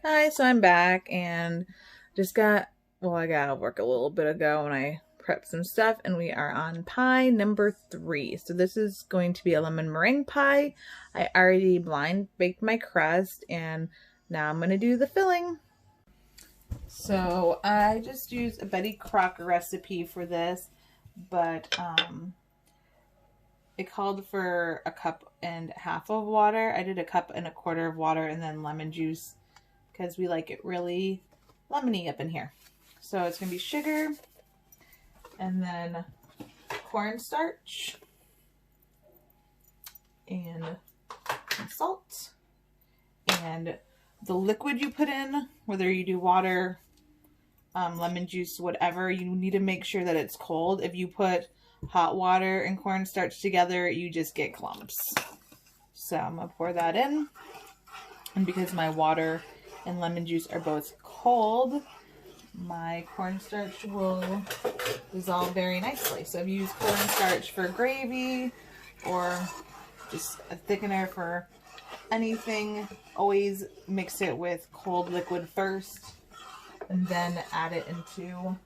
Hi, so I'm back and I got off work a little bit ago and I prepped some stuff and we are on pie number 3. So this is going to be a lemon meringue pie. I already blind baked my crust and now I'm going to do the filling. So I just used a Betty Crocker recipe for this, but it called for 1.5 cups of water. I did 1.25 cups of water and then lemon juice, because we like it really lemony up in here. So it's going to be sugar and then cornstarch and salt. And the liquid you put in, whether you do water, lemon juice, whatever, you need to make sure that it's cold. If you put hot water and cornstarch together, you just get clumps. So I'm going to pour that in. And because my water and lemon juice are both cold, my cornstarch will dissolve very nicely. So if you use cornstarch for gravy or just a thickener for anything, always mix it with cold liquid first and then add it into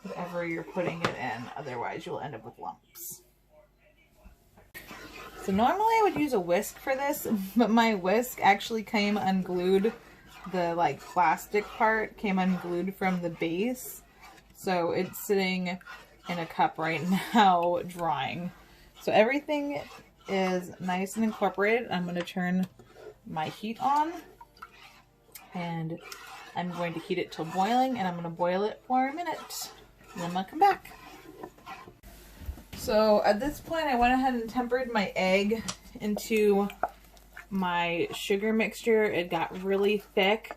whatever you're putting it in. Otherwise you'll end up with lumps. So normally I would use a whisk for this, but my whisk actually came unglued. The plastic part came unglued from the base. So it's sitting in a cup right now drying. So everything is nice and incorporated. I'm going to turn my heat on and I'm going to heat it till boiling, and I'm going to boil it for a minute and then I'm going to come back. So at this point I went ahead and tempered my egg into my sugar mixture. It got really thick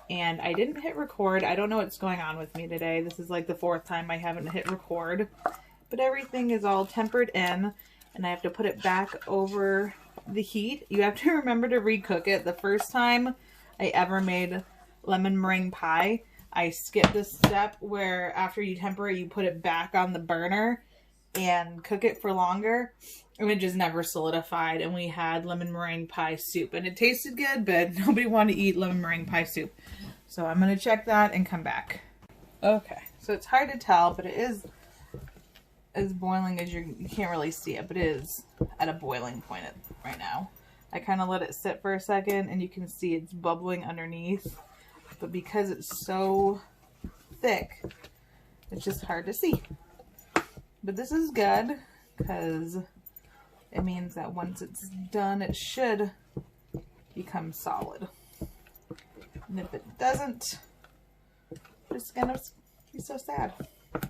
and I didn't hit record. I don't know what's going on with me today. This is like the 4th time I haven't hit record. But everything is all tempered in and I have to put it back over the heat. You have to remember to recook it. The first time I ever made lemon meringue pie, I skipped a step where after you temper it, you put it back on the burner and cook it for longer, and it just never solidified, and we had lemon meringue pie soup, and it tasted good, but nobody wanted to eat lemon meringue pie soup. So I'm going to check that and come back. Okay, so it's hard to tell, but it is as boiling as you can't really see it, but it is at a boiling point right now. I kind of let it sit for a second and you can see it's bubbling underneath, but because it's so thick, it's just hard to see. But this is good because it means that once it's done, it should become solid. And if it doesn't, it's gonna be so sad. But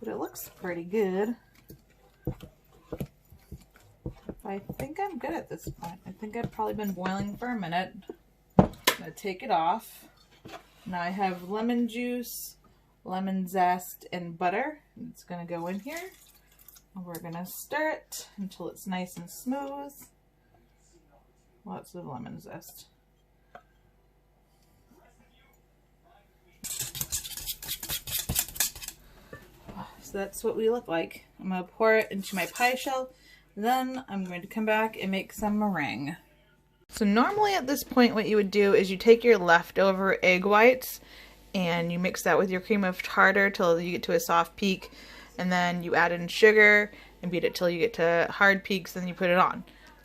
it looks pretty good. I think I'm good at this point. I think I've probably been boiling for a minute. I'm gonna take it off. Now I have lemon juice, lemon zest, and butter. It's going to go in here. And we're going to stir it until it's nice and smooth. Lots of lemon zest. So that's what we look like. I'm going to pour it into my pie shell. Then I'm going to come back and make some meringue. So normally at this point what you would do is you take your leftover egg whites and you mix that with your cream of tartar till you get to a soft peak, and then you add in sugar and beat it till you get to hard peaks, then you put it on.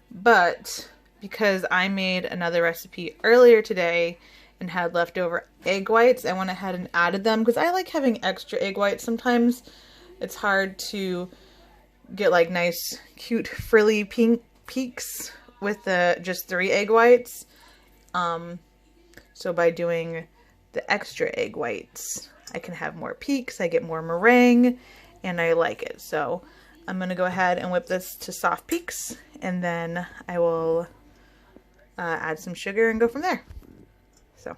But because I made another recipe earlier today and had leftover egg whites, I went ahead and added them because I like having extra egg whites. Sometimes it's hard to get like nice cute frilly pink peaks with just 3 egg whites. So by doing the extra egg whites, I can have more peaks, I get more meringue, and I like it. So I'm going to go ahead and whip this to soft peaks, and then I will add some sugar and go from there. So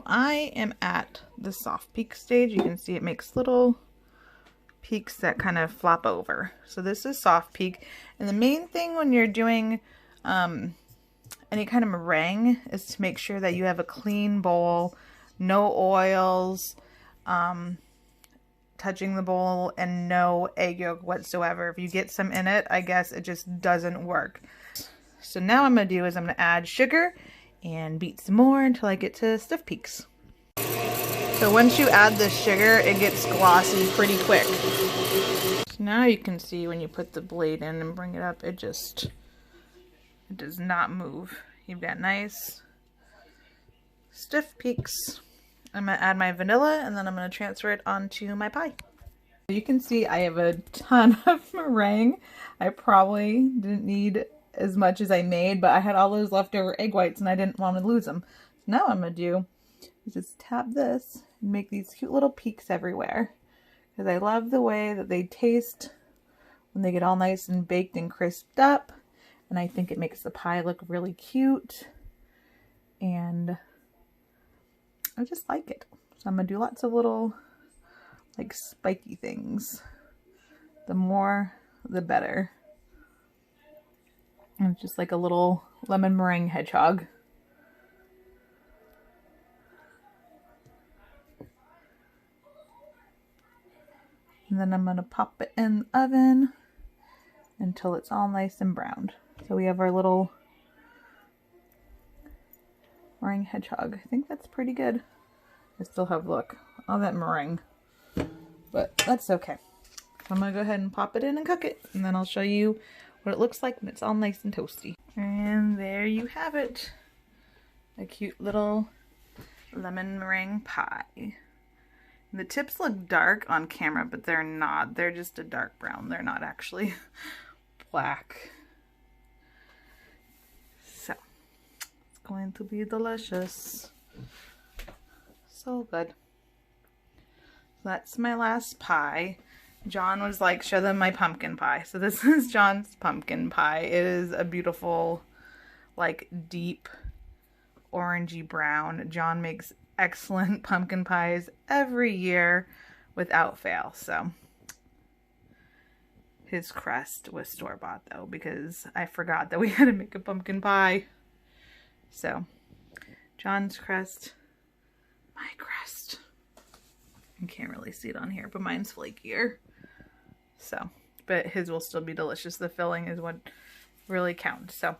I am at the soft peak stage. You can see it makes little peaks that kind of flop over. So this is soft peak. And the main thing when you're doing any kind of meringue is to make sure that you have a clean bowl, no oils, touching the bowl and no egg yolk whatsoever. If you get some in it, I guess it just doesn't work. So now what I'm going to do is I'm going to add sugar and beat some more until I get to stiff peaks. So once you add the sugar, it gets glossy pretty quick. So now you can see when you put the blade in and bring it up, it does not move. You've got nice stiff peaks. I'm going to add my vanilla and then I'm going to transfer it onto my pie. You can see I have a ton of meringue. I probably didn't need as much as I made, but I had all those leftover egg whites and I didn't want to lose them. So now what I'm going to do is just tap this and make these cute little peaks everywhere. Because I love the way that they taste when they get all nice and baked and crisped up. And I think it makes the pie look really cute. And I just like it. So I'm going to do lots of little like spiky things. The more, the better. And just like a little lemon meringue hedgehog. And then I'm going to pop it in the oven until it's all nice and browned. So we have our little meringue hedgehog. I think that's pretty good. I still have, look, all that meringue. But that's okay. So I'm going to go ahead and pop it in and cook it. And then I'll show you what it looks like when it's all nice and toasty. And there you have it. A cute little lemon meringue pie. The tips look dark on camera, but they're not. They're just a dark brown. They're not actually black. So, it's going to be delicious. So good. That's my last pie. John was like, show them my pumpkin pie. So this is John's pumpkin pie. It is a beautiful, like, deep orangey brown. John makes excellent pumpkin pies every year without fail. So his crust was store-bought though, because I forgot that we had to make a pumpkin pie. So John's crust, my crust. You can't really see it on here, but mine's flakier. So, but his will still be delicious. The filling is what really counts. So